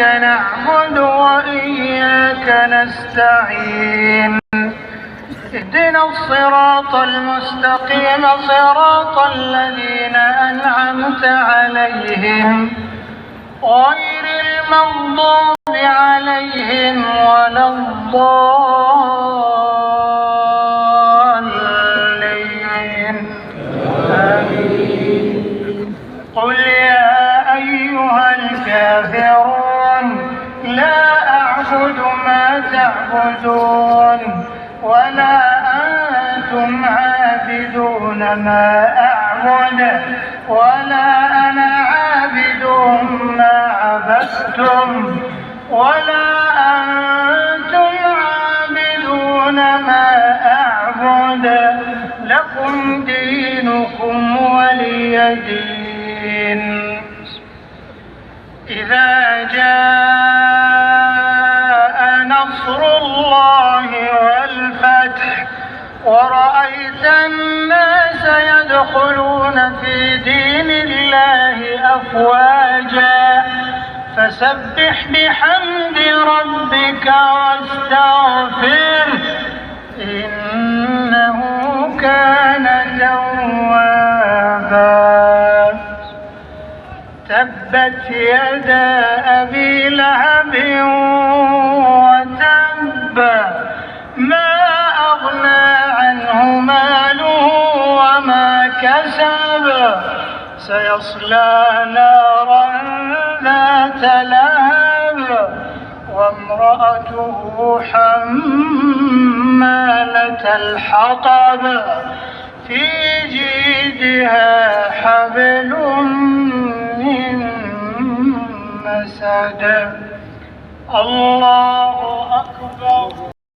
نعبد وإياك نستعين اهدنا الصراط المستقيم صراط الذين أنعمت عليهم غير المغضوب عليهم ولا الضالين آمين. قل يا أيها الكافرون لا أعبد ما تعبدون ولا أنتم عابدون ما أعبد ولا أنا عابد ما عبدتم ولا أنتم عابدون ما أعبد لكم دينكم ولي دين. إذا جاء نصر الله والفتح ورأيت الناس يدخلون في دين الله أفواجا فسبح بحمد ربك واستغفره إنه كان توابا. تبت يدا أبي لهب وتب ما أغنى عنه ماله وما كسب سيصلى نارا ذات لهب وامرأته حمالة الحطب في جيدها حبل من مسد. الله أكبر.